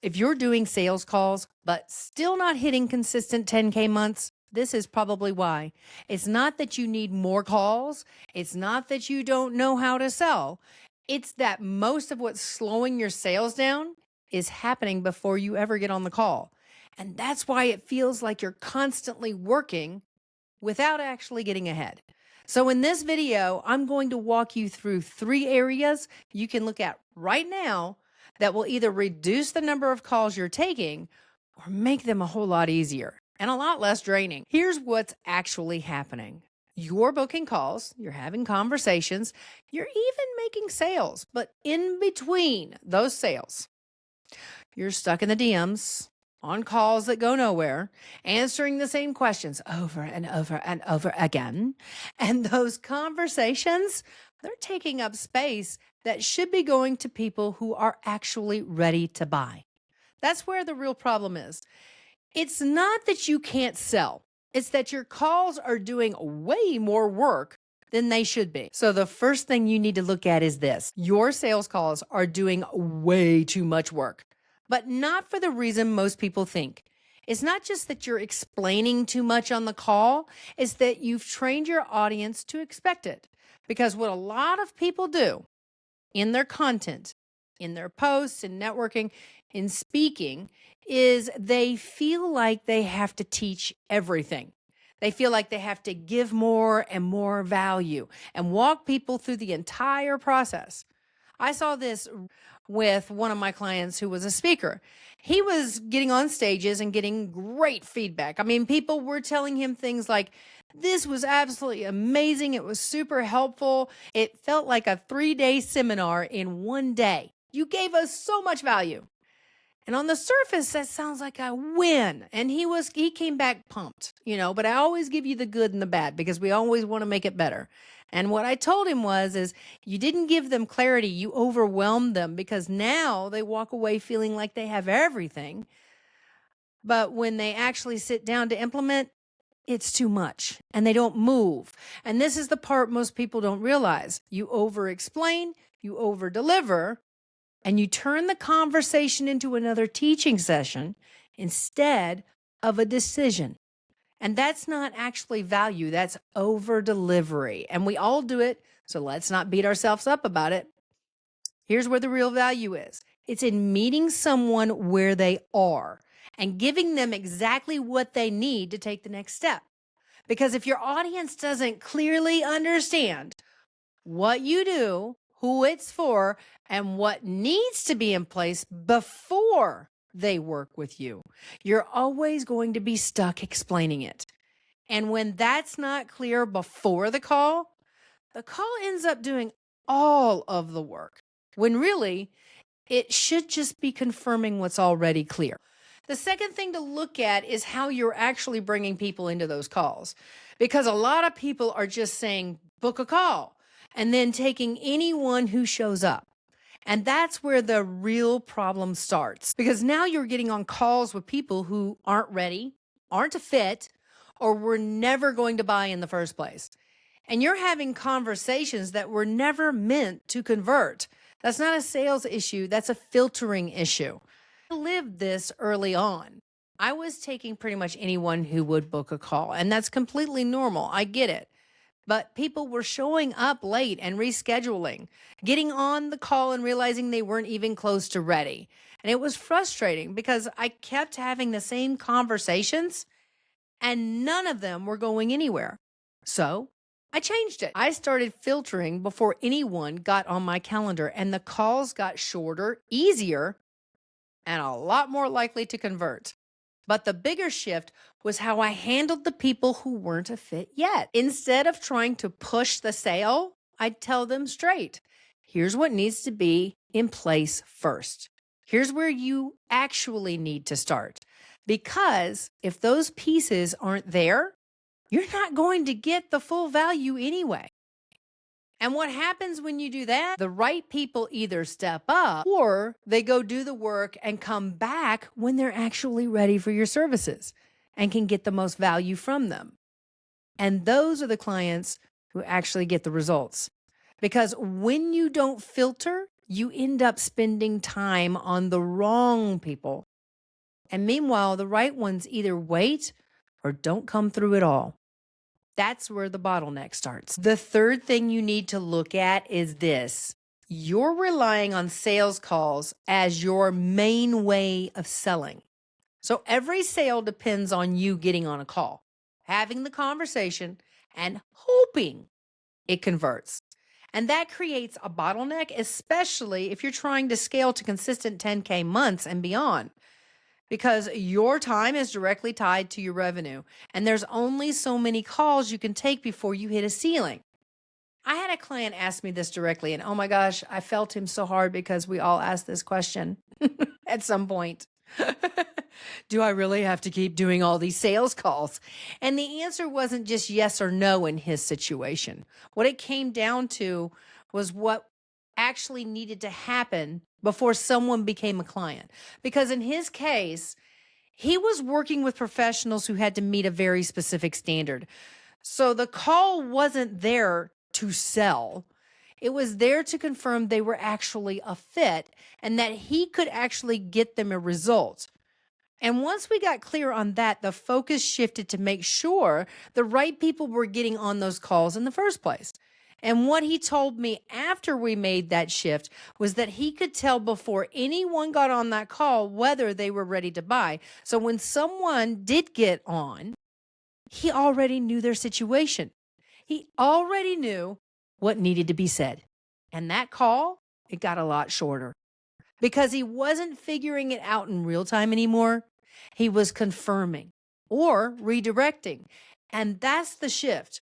If you're doing sales calls, but still not hitting consistent 10K months, this is probably why. It's not that you need more calls. It's not that you don't know how to sell. It's that most of what's slowing your sales down is happening before you ever get on the call. And that's why it feels like you're constantly working without actually getting ahead. So in this video, I'm going to walk you through 3 areas you can look at right now that will either reduce the number of calls you're taking or make them a whole lot easier and a lot less draining. Here's what's actually happening. You're booking calls, you're having conversations, you're even making sales, but in between those sales, you're stuck in the DMs on calls that go nowhere, answering the same questions over and over and over again. And those conversations, they're taking up space that should be going to people who are actually ready to buy. That's where the real problem is. It's not that you can't sell. It's that your calls are doing way more work than they should be. So the first thing you need to look at is this. Your sales calls are doing way too much work, but not for the reason most people think. It's not just that you're explaining too much on the call, it's that you've trained your audience to expect it. Because what a lot of people do in their content, in their posts, in networking, in speaking, is they feel like they have to teach everything. They feel like they have to give more and more value and walk people through the entire process. I saw this with one of my clients who was a speaker. He was getting on stages and getting great feedback. I mean, people were telling him things like, this was absolutely amazing. It was super helpful. It felt like a 3-day seminar in one day. You gave us so much value. And on the surface, that sounds like a win. And he came back pumped, but I always give you the good and the bad because we always want to make it better. And what I told him is you didn't give them clarity. You overwhelmed them because now they walk away feeling like they have everything. But when they actually sit down to implement, it's too much and they don't move. And this is the part most people don't realize. You over-explain, you over-deliver, and you turn the conversation into another teaching session instead of a decision. And that's not actually value, that's over-delivery. And we all do it, so let's not beat ourselves up about it. Here's where the real value is. It's in meeting someone where they are and giving them exactly what they need to take the next step. Because if your audience doesn't clearly understand what you do, who it's for, and what needs to be in place before they work with you, you're always going to be stuck explaining it. And when that's not clear before the call ends up doing all of the work, when really it should just be confirming what's already clear. The second thing to look at is how you're actually bringing people into those calls, because a lot of people are just saying, book a call, and then taking anyone who shows up. And that's where the real problem starts, because now you're getting on calls with people who aren't ready, aren't a fit, or were never going to buy in the first place. And you're having conversations that were never meant to convert. That's not a sales issue, that's a filtering issue. I lived this early on. I was taking pretty much anyone who would book a call, and that's completely normal. I get it. But people were showing up late and rescheduling, getting on the call and realizing they weren't even close to ready. And it was frustrating because I kept having the same conversations and none of them were going anywhere. So I changed it. I started filtering before anyone got on my calendar, and the calls got shorter, easier, and a lot more likely to convert. But the bigger shift was how I handled the people who weren't a fit yet. Instead of trying to push the sale, I'd tell them straight, here's what needs to be in place first. Here's where you actually need to start. Because if those pieces aren't there, you're not going to get the full value anyway. And what happens when you do that? The right people either step up or they go do the work and come back when they're actually ready for your services and can get the most value from them. And those are the clients who actually get the results. Because when you don't filter, you end up spending time on the wrong people. And meanwhile, the right ones either wait or don't come through at all. That's where the bottleneck starts. The third thing you need to look at is this. You're relying on sales calls as your main way of selling. So every sale depends on you getting on a call, having the conversation, and hoping it converts. And that creates a bottleneck, especially if you're trying to scale to consistent 10K months and beyond, because your time is directly tied to your revenue. And there's only so many calls you can take before you hit a ceiling. I had a client ask me this directly, and oh my gosh, I felt him so hard because we all ask this question at some point. Do I really have to keep doing all these sales calls? And the answer wasn't just yes or no in his situation. What it came down to was what actually needed to happen before someone became a client. Because in his case, he was working with professionals who had to meet a very specific standard. So the call wasn't there to sell. It was there to confirm they were actually a fit and that he could actually get them a result. And once we got clear on that, the focus shifted to make sure the right people were getting on those calls in the first place. And what he told me after we made that shift was that he could tell before anyone got on that call whether they were ready to buy. So when someone did get on, he already knew their situation. He already knew what needed to be said. And that call, it got a lot shorter because he wasn't figuring it out in real time anymore. He was confirming or redirecting. And that's the shift.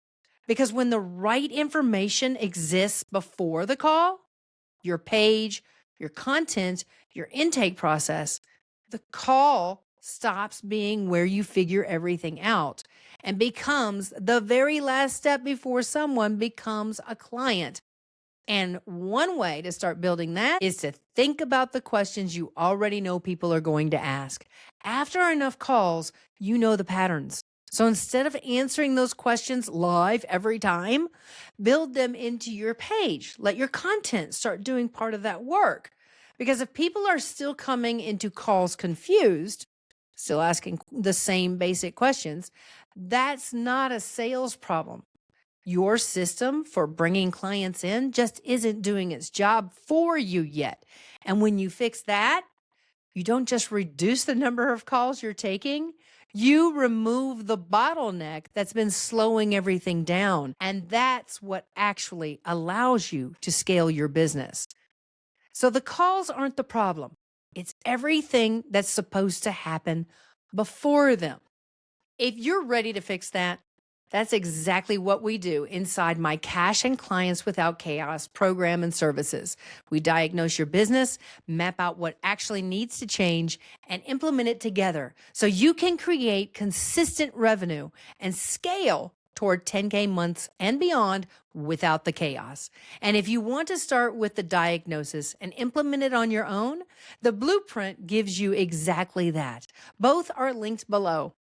Because when the right information exists before the call, your page, your content, your intake process, the call stops being where you figure everything out and becomes the very last step before someone becomes a client. And one way to start building that is to think about the questions you already know people are going to ask. After enough calls, you know the patterns. So instead of answering those questions live every time, build them into your page. Let your content start doing part of that work. Because if people are still coming into calls confused, still asking the same basic questions, that's not a sales problem. Your system for bringing clients in just isn't doing its job for you yet. And when you fix that, you don't just reduce the number of calls you're taking, you remove the bottleneck that's been slowing everything down. And that's what actually allows you to scale your business. So the calls aren't the problem. It's everything that's supposed to happen before them. If you're ready to fix that, that's exactly what we do inside my Cash and Clients Without Chaos program and services. We diagnose your business, map out what actually needs to change, and implement it together so you can create consistent revenue and scale toward 10K months and beyond without the chaos. And if you want to start with the diagnosis and implement it on your own, the blueprint gives you exactly that. Both are linked below.